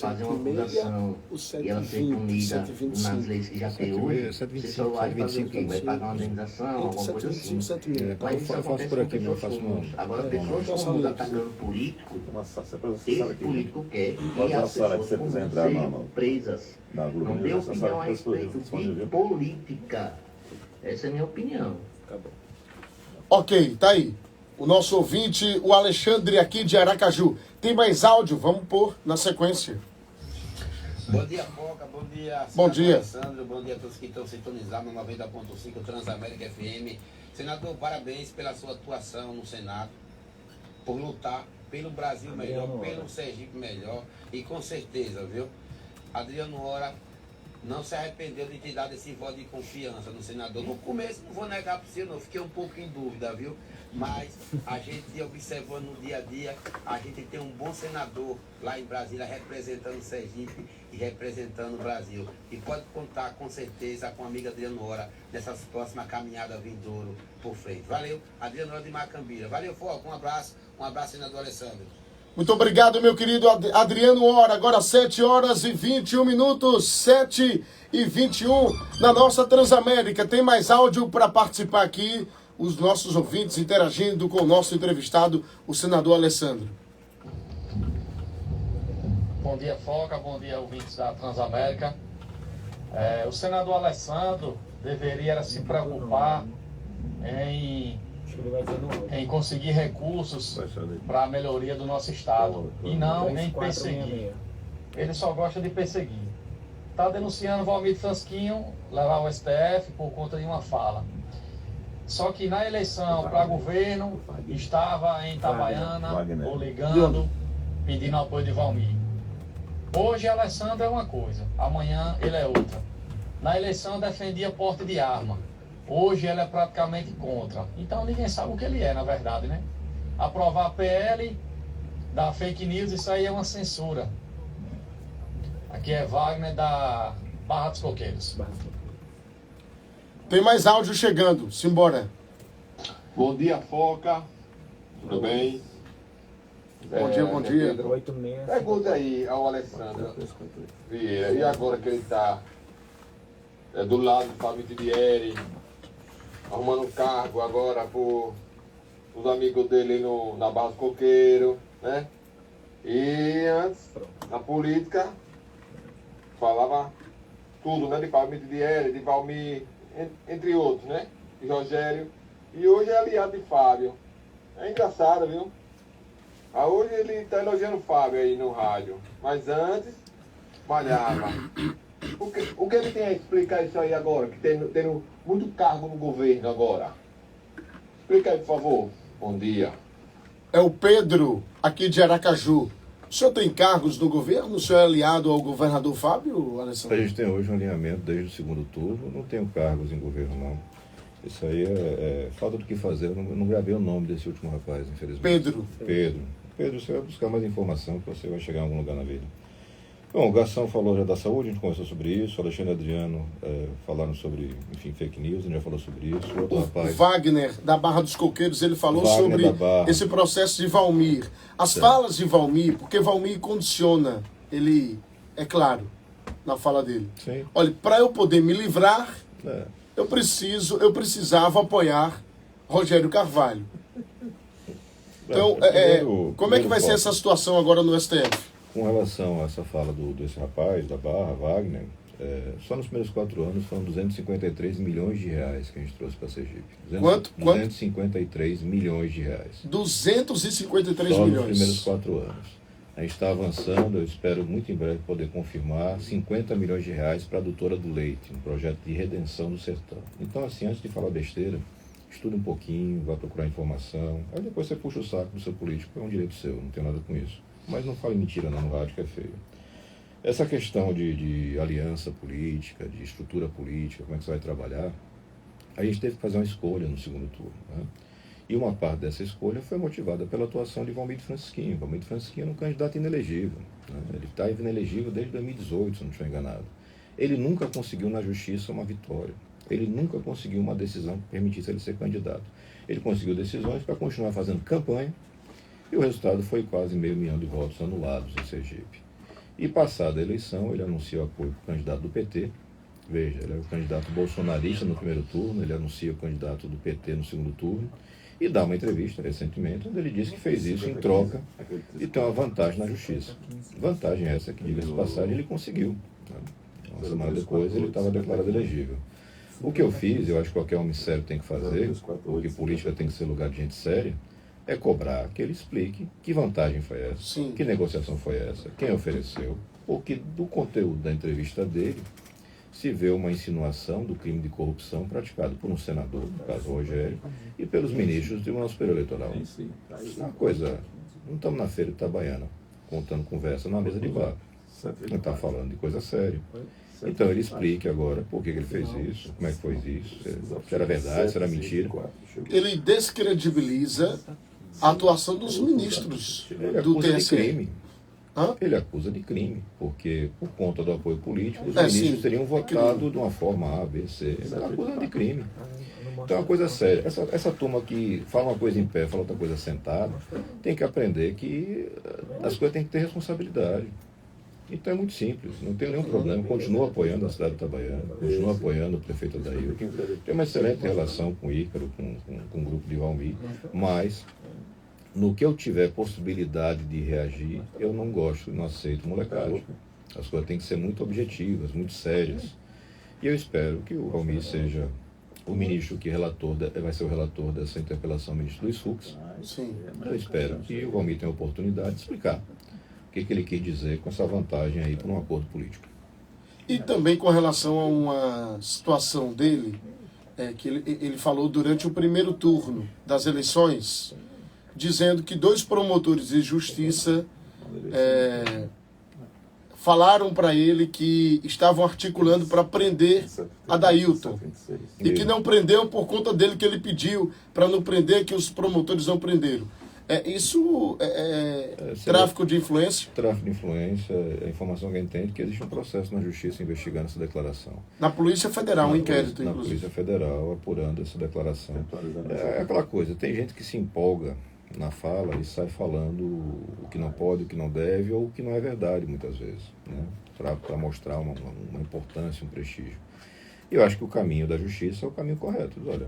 fazer uma acusação e ela ser punida nas leis que já tem hoje, você só vai fazer o quê? Vai pagar uma indenização, alguma coisa assim. Mas isso acontece com pessoas comuns. Agora, pessoas comuns atacando político, esse político quer que as pessoas comuns sejam presas. Não dê opinião a respeito de política. Essa é a minha opinião. Ok, tá aí. O nosso ouvinte, o Alexandre aqui de Aracaju. Tem mais áudio? Vamos pôr na sequência. Bom dia, Foca. Bom dia, bom dia, Alessandro. Bom dia a todos que estão sintonizados no 90.5 Transamérica FM. Senador, parabéns pela sua atuação no Senado, por lutar pelo Brasil melhor, pelo Sergipe melhor. E com certeza, viu? Adriano Hora não se arrependeu de te dar esse voto de confiança no senador. No começo, não vou negar para você, não, fiquei um pouco em dúvida, viu? Mas a gente observando no dia a dia, a gente tem um bom senador lá em Brasília representando o Sergipe e representando o Brasil. E pode contar com certeza com a amiga Adriano Hora nessas próximas caminhadas vindouro por frente. Valeu, Adriano Hora de Macambira. Valeu, Foco, um abraço, senador Alessandro. Muito obrigado, meu querido Adriano Hora. Agora 7h21, 7h21 na nossa Transamérica. Tem mais áudio para participar aqui, os nossos ouvintes interagindo com o nosso entrevistado, o senador Alessandro. Bom dia, Foca. Bom dia, ouvintes da Transamérica. O senador Alessandro deveria se preocupar em conseguir recursos para a melhoria do nosso estado e não em perseguir. Ele só gosta de perseguir. Está denunciando Valmir Fransquinho levar ao STF por conta de uma fala. Só que na eleição para governo estava em Itabaiana, ou ligando, pedindo apoio de Valmir. Hoje Alessandro é uma coisa, amanhã ele é outra. Na eleição defendia porte de arma. Hoje ele é praticamente contra. Então ninguém sabe o que ele é, na verdade, né? Aprovar a PL, dar fake news, isso aí é uma censura. Aqui é Wagner da Barra dos Coqueiros. Tem mais áudio chegando, simbora. Bom dia, Foca. Tudo bem? Bom dia. Pergunta aí ao Alessandro Vieira. E agora que ele está do lado do Fábio Tidieri, arrumando um cargo agora por os amigos dele na Barra do Coqueiro, né? E antes, na política, falava tudo, né? De Fábio Tidieri, de Valmir, entre outros, né? De Rogério. E hoje é aliado de Fábio. É engraçado, viu? Hoje ele está elogiando o Fábio aí no rádio. Mas antes, malhava. O que ele tem a explicar isso aí agora? Que tendo muito cargo no governo agora. Explica aí, por favor. Bom dia. É o Pedro, aqui de Aracaju. O senhor tem cargos no governo? O senhor é aliado ao governador Fábio, Alessandro? A gente tem hoje um alinhamento desde o segundo turno. Não tenho cargos em governo, não. Isso aí é falta do que fazer. Eu não gravei o nome desse último rapaz, infelizmente. Pedro, você vai buscar mais informação que você vai chegar em algum lugar na vida. Bom, o Garção falou já da saúde, a gente conversou sobre isso. O Alexandre e Adriano falaram sobre, enfim, fake news, a gente já falou sobre isso. O Wagner, da Barra dos Coqueiros, ele falou sobre esse processo de Valmir. As falas de Valmir, porque Valmir condiciona, ele, é claro, na fala dele. Sim. Olha, para eu poder me livrar, eu precisava apoiar Rogério Carvalho. Então, como é que vai ser essa situação agora no STF? Com relação a essa fala desse rapaz da Barra, Wagner, só nos primeiros 4 anos foram 253 milhões de reais que a gente trouxe para Sergipe. Quanto? 253 milhões de reais. 253 só milhões. Nos primeiros 4 anos. A gente está avançando, eu espero muito em breve poder confirmar 50 milhões de reais para a Adutora do Leite, um projeto de redenção do sertão. Então, assim, antes de falar besteira, estuda um pouquinho, vai procurar informação, aí depois você puxa o saco do seu político, é um direito seu, não tem nada com isso. Mas não fale mentira não no rádio, que é feio. Essa questão de aliança política, de estrutura política, como é que você vai trabalhar, a gente teve que fazer uma escolha no segundo turno, né? E uma parte dessa escolha foi motivada pela atuação de Valmir Fransquinho. Valmir Fransquinho é um candidato inelegível, né? Ele está inelegível desde 2018, se não estou enganado. Ele nunca conseguiu na justiça uma vitória. Ele nunca conseguiu uma decisão que permitisse ele ser candidato. Ele conseguiu decisões para continuar fazendo campanha, e o resultado foi quase 500 mil de votos anulados em Sergipe. E passada a eleição, ele anunciou apoio para o candidato do PT. Veja, ele é o candidato bolsonarista no primeiro turno, ele anuncia o candidato do PT no segundo turno, e dá uma entrevista recentemente, onde ele disse que fez isso em troca de ter uma vantagem na justiça. Vantagem essa que, diga-se de passagem, ele conseguiu. Uma semana depois, ele estava declarado elegível. O que eu fiz, eu acho que qualquer homem sério tem que fazer, porque política tem que ser lugar de gente séria, é cobrar que ele explique que vantagem foi essa, Sim. Que negociação foi essa, quem ofereceu, porque do conteúdo da entrevista dele se vê uma insinuação do crime de corrupção praticado por um senador, no caso Rogério, e pelos ministros do Tribunal Superior Eleitoral. Uma coisa, não estamos na feira de Itabaiana, contando conversa na mesa de bar. Não está falando de coisa séria. Então ele explique agora por que ele fez isso, como é que foi isso, se era verdade, se era mentira. Ele descredibiliza a atuação dos ministros Ele do acusa de TSE. crime. Hã? Ele acusa de crime, porque por conta do apoio político, os É, ministros sim. teriam votado de uma forma A, B, C. Ele está acusando de crime. Então é uma coisa séria. Essa turma que fala uma coisa em pé, fala outra coisa sentada, tem que aprender que as coisas têm que ter responsabilidade. Então é muito simples, não tem nenhum problema. Continuo apoiando a cidade de Itabaiana, continuo apoiando o prefeito Adair. Tem uma excelente relação com o Ícaro, com o grupo de Valmir, mas no que eu tiver possibilidade de reagir, eu não gosto, não aceito molecagem. As coisas têm que ser muito objetivas, muito sérias. E eu espero que o Valmir seja o ministro que vai ser o relator dessa interpelação, o ministro Luiz Fux. Sim. Eu espero que o Valmir tenha a oportunidade de explicar o que ele quis dizer com essa vantagem aí para um acordo político. E também com relação a uma situação dele, que ele falou durante o primeiro turno das eleições, dizendo que 2 promotores de justiça falaram para ele que estavam articulando para prender Adailton. E que não prendeu por conta dele, que ele pediu para não prender, que os promotores não prenderam. Isso é tráfico de influência? Tráfico de influência, a informação que a gente tem é que existe um processo na Justiça investigando essa declaração. Na Polícia Federal, um inquérito, na inclusive. Polícia Federal, apurando essa declaração. É aquela coisa, tem gente que se empolga na fala e sai falando o que não pode, o que não deve, ou o que não é verdade, muitas vezes, né? Para mostrar uma importância, um prestígio. E eu acho que o caminho da Justiça é o caminho correto. Olha,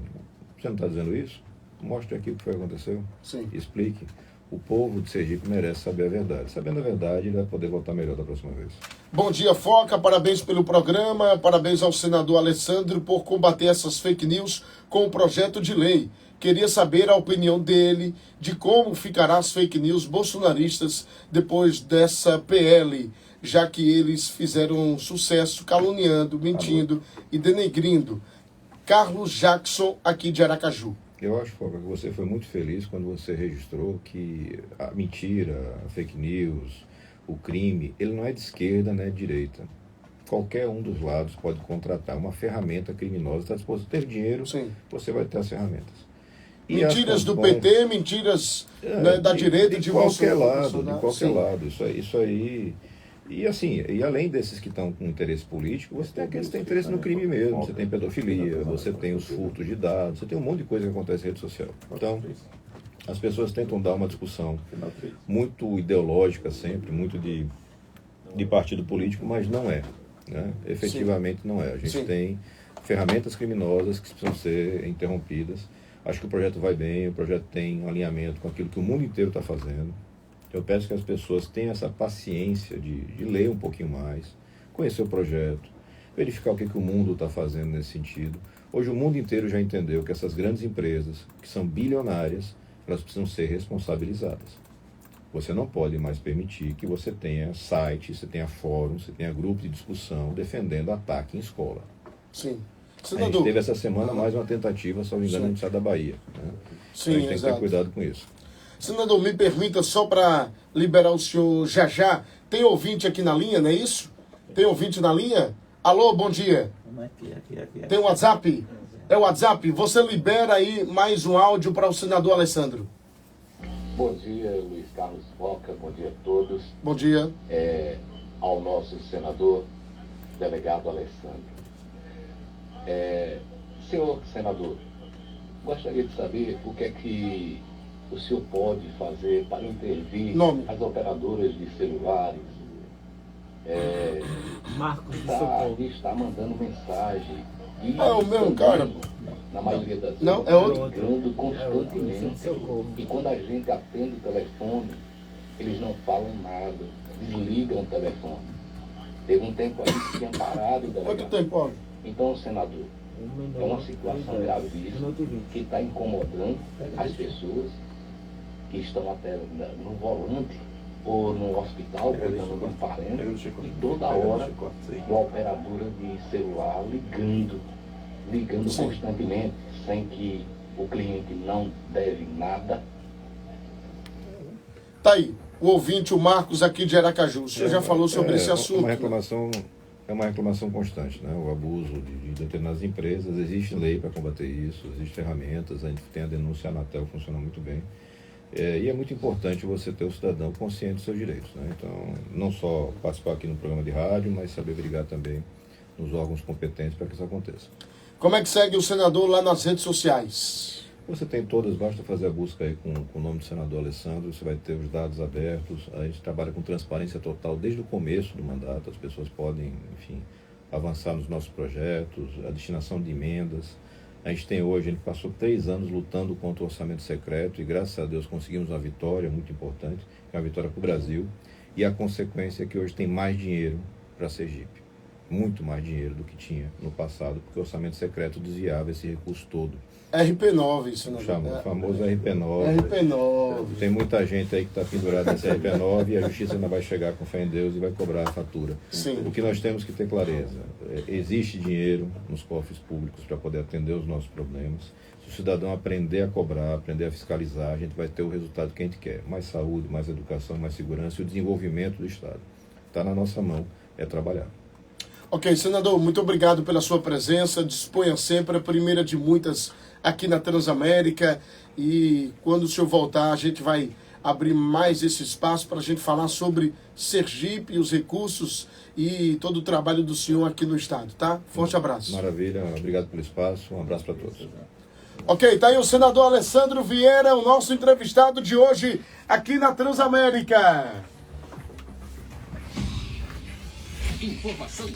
você não está dizendo isso? Mostre aqui o que foi que aconteceu. Sim. Explique. O povo de Sergipe merece saber a verdade. Sabendo a verdade, ele vai poder votar melhor da próxima vez. Bom dia, Foca. Parabéns pelo programa. Parabéns ao senador Alessandro por combater essas fake news com o projeto de lei. Queria saber a opinião dele de como ficará as fake news bolsonaristas depois dessa PL, já que eles fizeram sucesso caluniando, mentindo e denegrindo. Carlos Jackson, aqui de Aracaju. Eu acho, Foca, que você foi muito feliz quando você registrou que a mentira, a fake news, o crime, ele não é de esquerda, nem de direita. Qualquer um dos lados pode contratar uma ferramenta criminosa, está disposto a ter dinheiro, Sim. Você vai ter as ferramentas. E Mentiras do PT, mentiras da direita, de qualquer Bolsonaro. lado, de qualquer lado. Isso aí. E assim, e além desses que estão com interesse político, você tem aqueles que têm interesse no crime mesmo. Você tem pedofilia, você tem os furtos de dados, você tem um monte de coisa que acontece em rede social. Então, as pessoas tentam dar uma discussão muito ideológica sempre, muito de partido político, mas não é. Né? Efetivamente não é. A gente tem ferramentas criminosas que precisam ser interrompidas. Acho que o projeto vai bem, o projeto tem um alinhamento com aquilo que o mundo inteiro está fazendo. Eu peço que as pessoas tenham essa paciência de ler um pouquinho mais, conhecer o projeto, verificar o que o mundo está fazendo nesse sentido. Hoje o mundo inteiro já entendeu que essas grandes empresas, que são bilionárias, elas precisam ser responsabilizadas. Você não pode mais permitir que você tenha sites, você tenha fóruns, você tenha grupos de discussão defendendo ataque em escola. Sim. A gente teve essa semana mais uma tentativa, se não me engano, no estado da Bahia. Né? Sim, a gente tem exato. que ter cuidado com isso. Senador, me permita, só para liberar o senhor já. Tem ouvinte aqui na linha, não é isso? Tem ouvinte na linha? Alô, bom dia. Tem WhatsApp? É o WhatsApp? Você libera aí mais um áudio para o senador Alessandro. Bom dia, Luiz Carlos Foca. Bom dia a todos. Bom dia. Ao nosso senador, delegado Alessandro. Senhor senador, gostaria de saber o que é que o senhor pode fazer para intervir as operadoras de celulares. Marcos está mandando mensagem. E é o mesmo cara. Na maioria das vezes, não, é outro. ligando constantemente. E quando a gente atende o telefone, eles não falam nada, desligam o telefone. Teve um tempo aí que tinha parado o telefone. Quanto tempo, Paulo? Então, senador, é uma situação gravíssima que está incomodando as pessoas que estão até no volante ou no hospital, cuidando de um parente, e toda hora uma operadora de celular ligando constantemente, sem que o cliente não deve nada. Tá aí. o ouvinte, o Marcos, aqui de Aracaju. O senhor já falou sobre esse assunto. É uma reclamação constante, né? O abuso de determinadas empresas. Existe lei para combater isso, existem ferramentas, a gente tem a denúncia, a Anatel funciona muito bem. E é muito importante você ter o cidadão consciente dos seus direitos, né? Então, não só participar aqui no programa de rádio, mas saber brigar também nos órgãos competentes para que isso aconteça. Como é que segue o senador lá nas redes sociais? Você tem todas, basta fazer a busca aí com o nome do senador Alessandro, você vai ter os dados abertos. A gente trabalha com transparência total desde o começo do mandato, as pessoas podem, enfim, avançar nos nossos projetos, a destinação de emendas. A gente passou 3 anos lutando contra o orçamento secreto e graças a Deus conseguimos uma vitória muito importante, que é uma vitória para o Brasil, e a consequência é que hoje tem mais dinheiro para Sergipe. Muito mais dinheiro do que tinha no passado, porque o orçamento secreto desviava esse recurso todo. RP9, isso não é? O famoso RP9. RP9. Tem muita gente aí que está pendurada nesse RP9 e a justiça ainda vai chegar com fé em Deus e vai cobrar a fatura. Sim. O que nós temos que ter clareza, existe dinheiro nos cofres públicos para poder atender os nossos problemas. Se o cidadão aprender a cobrar, aprender a fiscalizar, a gente vai ter o resultado que a gente quer. Mais saúde, mais educação, mais segurança e o desenvolvimento do Estado. Está na nossa mão, é trabalhar. Ok, senador, muito obrigado pela sua presença. Disponha sempre, a primeira de muitas aqui na Transamérica. E quando o senhor voltar, a gente vai abrir mais esse espaço para a gente falar sobre Sergipe, os recursos e todo o trabalho do senhor aqui no estado, tá? Forte abraço. Maravilha, obrigado pelo espaço, um abraço para todos. Ok, tá aí o senador Alessandro Vieira, o nosso entrevistado de hoje aqui na Transamérica. Informação sem